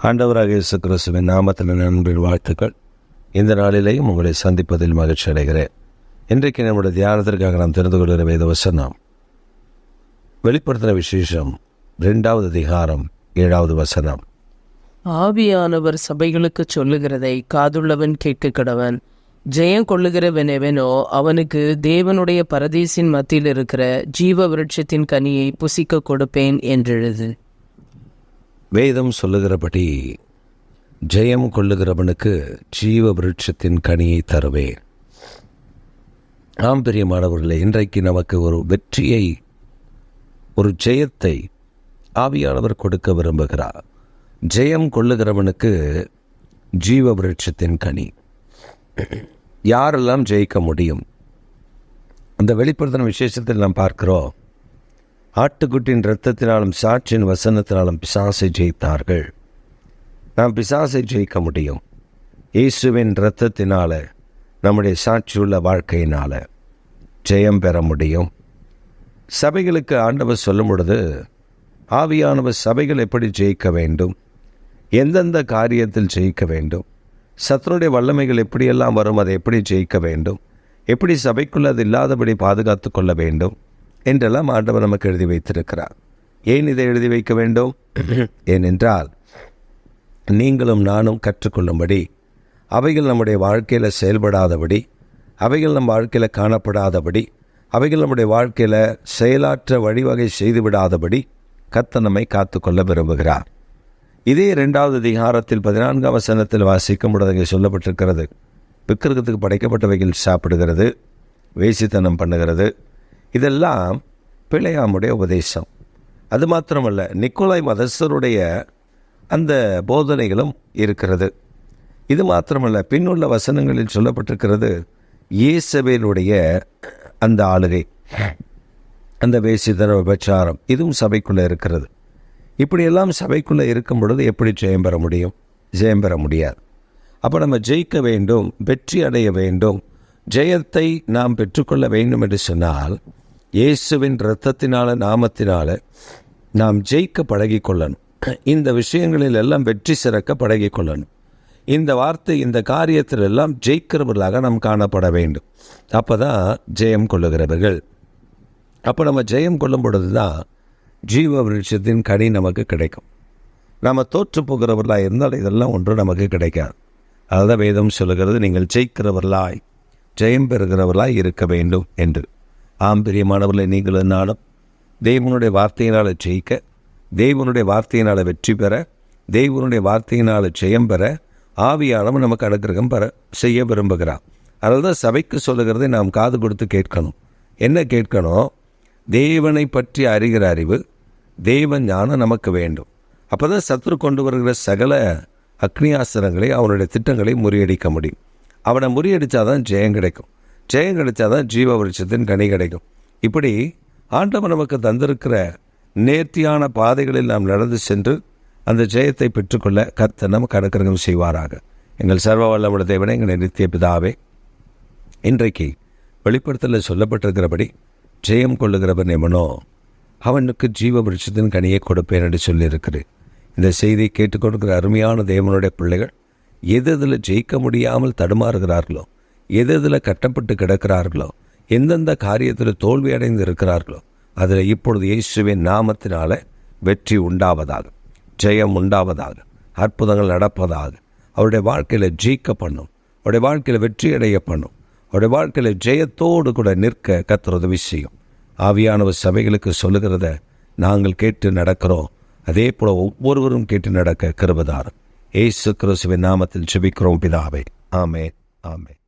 ஆண்டவராக இயேசு கிறிஸ்துவின் நாமத்தில் நண்பின் வாழ்த்துக்கள். இந்த நாளிலேயும் உங்களை சந்திப்பதில் மகிழ்ச்சி அடைகிறேன். இன்றைக்கு நம்முடைய தியானத்திற்காக நாம் தெரிந்து கொள்கிற வேத வசனம் வெளிப்படுத்தின விசேஷம் 2வது அதிகாரம் 7வது வசனம். ஆவியானவர் சபைகளுக்கு சொல்லுகிறதை காதுள்ளவன் கேட்க கடவன். ஜெயம் கொள்ளுகிறவன் எவனோ அவனுக்கு தேவனுடைய பரதீசின் மத்தியில் இருக்கிற ஜீவ விருட்சத்தின் கனியை புசிக்க கொடுப்பேன் என்றெழுது. வேதம் சொல்லுகிறபடி ஜெயம் கொள்ளுகிறவனுக்கு ஜீவ விருட்சத்தின் கனியை தருவேன். ஆம் பிரியமானவர்களே, இன்றைக்கு நமக்கு ஒரு வெற்றியை, ஒரு ஜெயத்தை ஆவியானவர் கொடுக்க விரும்புகிறார். ஜெயம் கொள்ளுகிறவனுக்கு ஜீவ விருட்சத்தின் கனி. யாரெல்லாம் ஜெயிக்க முடியும்? அந்த வெளிப்படுத்தின விசேஷத்தில் நாம் பார்க்கிறோம், ஆட்டுக்குட்டின் இரத்தத்தினாலும் சாட்சியின் வசனத்தினாலும் பிசாசை ஜெயித்தார்கள். நாம் பிசாசை ஜெயிக்க முடியும். இயேசுவின் இரத்தத்தினால, நம்முடைய சாட்சியுள்ள வாழ்க்கையினால ஜெயம் பெற முடியும். சபைகளுக்கு ஆண்டவர் சொல்லும் பொழுது, ஆவியானவர் சபைகள் எப்படி ஜெயிக்க வேண்டும், எந்தெந்த காரியத்தில் ஜெயிக்க வேண்டும், சத்துருடைய வல்லமைகள் எப்படியெல்லாம் வரும், அதை எப்படி ஜெயிக்க வேண்டும், எப்படி சபைக்குள்ள அது இல்லாதபடி பாதுகாத்து கொள்ள வேண்டும் என்றெல்லாம் ஆண்டவர் நமக்கு எழுதி வைத்திருக்கிறார். ஏன் இதை எழுதி வைக்க வேண்டும்? ஏனென்றால் நீங்களும் நானும் கற்றுக்கொள்ளும்படி, அவைகள் நம்முடைய வாழ்க்கையில் செயல்படாதபடி, அவைகள் நம் வாழ்க்கையில் காணப்படாதபடி, அவைகள் நம்முடைய வாழ்க்கையில் செயலாற்ற வழிவகை செய்துவிடாதபடி கர்த்தர் நம்மை காத்துக்கொள்ள விரும்புகிறார். இதே 2வது அதிகாரத்தில் 14ஆம் வசனத்தில் வாசிக்கும் பொழுது அங்கே சொல்லப்பட்டிருக்கிறது, விக்கிரகத்துக்கு படைக்கப்பட்டவைகள் சாப்பிடுகிறது, வேசித்தனம் பண்ணுகிறது, இதெல்லாம் பிழையாமுடைய உபதேசம். அது மாத்திரமல்ல, நிக்கோலாய் மதஸ்தருடைய அந்த போதனைகளும் இருக்கிறது. இது மாத்திரமல்ல, பின்னுள்ள வசனங்களில் சொல்லப்பட்டிருக்கிறது, இயேசபேலுடைய அந்த ஆளுகை, அந்த வேசித்தன விபச்சாரம், இதுவும் சபைக்குள்ளே இருக்கிறது. இப்படியெல்லாம் சபைக்குள்ளே இருக்கும் பொழுது எப்படி ஜெயம் பெற முடியும்? ஜெயம் பெற முடியாது. அப்போ நம்ம ஜெயிக்க வேண்டும், வெற்றி அடைய வேண்டும், ஜெயத்தை நாம் பெற்றுக்கொள்ள வேண்டும் என்று சொன்னால், இயேசுவின் இரத்தத்தினால, நாமத்தினால நாம் ஜெயிக்க பழகிக்கொள்ளணும். இந்த விஷயங்களில் எல்லாம் வெற்றி சிறக்க பழகிக்கொள்ளணும். இந்த வார்த்தை, இந்த காரியத்தில் எல்லாம் ஜெயிக்கிறவர்களாக நாம் காணப்பட வேண்டும். அப்போ தான் ஜெயம் கொள்ளுகிறவர்கள். அப்போ நம்ம ஜெயம் கொள்ளும் பொழுது தான் ஜீவ விருட்சத்தின் கனி நமக்கு கிடைக்கும். நாம் தோற்று போகிறவர்களாக இருந்தால் இதெல்லாம் ஒன்றும் நமக்கு கிடைக்காது. அதுதான் வேதம் சொல்லுகிறது, நீங்கள் ஜெயிக்கிறவர்களாய், ஜெயம் பெறுகிறவர்களாய் இருக்க வேண்டும் என்று. ஆம் பிரியமானவர்களை, நீங்களும் நானும் தேவனுடைய வார்த்தையினால் ஜெயிக்க, தேவனுடைய வார்த்தையினால் வெற்றி பெற, தேவனுடைய வார்த்தையினால் ஜெயம் பெற ஆவியானவர் நமக்கு அனுக்கிரகம் பெற செய்ய விரும்புகிறார். அதனால தான் சபைக்கு சொல்லுகிறதை நாம் காது கொடுத்து கேட்கணும். என்ன கேட்கணும்? தேவனை பற்றி அறிகிற அறிவு, தேவ ஞானம் நமக்கு வேண்டும். அப்போ தான் சத்துரு கொண்டு வருகிற சகல அக்னியாசனங்களை, அவனுடைய திட்டங்களை முறியடிக்க முடியும். அவனை முறியடித்தாதான் ஜெயம் கிடைக்கும். ஜெயம் கிடைச்சாதான் ஜீவ விருட்சத்தின் கனி கிடைக்கும். இப்படி ஆண்டவர் நமக்கு தந்திருக்கிற நேர்த்தியான பாதைகளில் நாம் நடந்து சென்று அந்த ஜெயத்தை பெற்றுக்கொள்ள கர்த்தர் நமக்கு அனுக்கிரகம் செய்வாராக. எங்கள் சர்வ வல்லமுள்ள தேவனே, எங்கள் நித்திய பிதாவே, இன்றைக்கு வெளிப்படுத்தலில் சொல்லப்பட்டிருக்கிறபடி ஜெயம் கொள்ளுகிறவன் எவனோ அவனுக்கு ஜீவ விருட்சத்தின் கனியை கொடுப்பேன் என்று சொல்லியிருக்கிறேன். இந்த செய்தியை கேட்டுக்கொடுக்கிற அருமையான தேவனுடைய பிள்ளைகள் எதில் ஜெயிக்க முடியாமல் தடுமாறுகிறார்களோ, எதில் கட்டப்பட்டு கிடக்கிறார்களோ, எந்தெந்த காரியத்தில் தோல்வி அடைந்து இருக்கிறார்களோ, அதில் இப்பொழுது இயேசுவின் நாமத்தினால வெற்றி உண்டாவதாக, ஜெயம் உண்டாவதாக, அற்புதங்கள் நடப்பதாக, அவருடைய வாழ்க்கையில் ஜெயிக்க பண்ணும், அவருடைய வாழ்க்கையில் வெற்றி அடைய பண்ணும், அவருடைய வாழ்க்கையில் ஜெயத்தோடு கூட நிற்க கர்த்தர் உதவி செய்யும். ஆவியானவர் சபைகளுக்கு சொல்லுகிறத நாங்கள் கேட்டு நடக்கிறோம். அதே போல ஒவ்வொருவரும் கேட்டு நடக்க கிருபை தாரும். இயேசு கிறிஸ்துவின் நாமத்தில் ஜெபிக்கிறோம் பிதாவே. ஆமென், ஆமென்.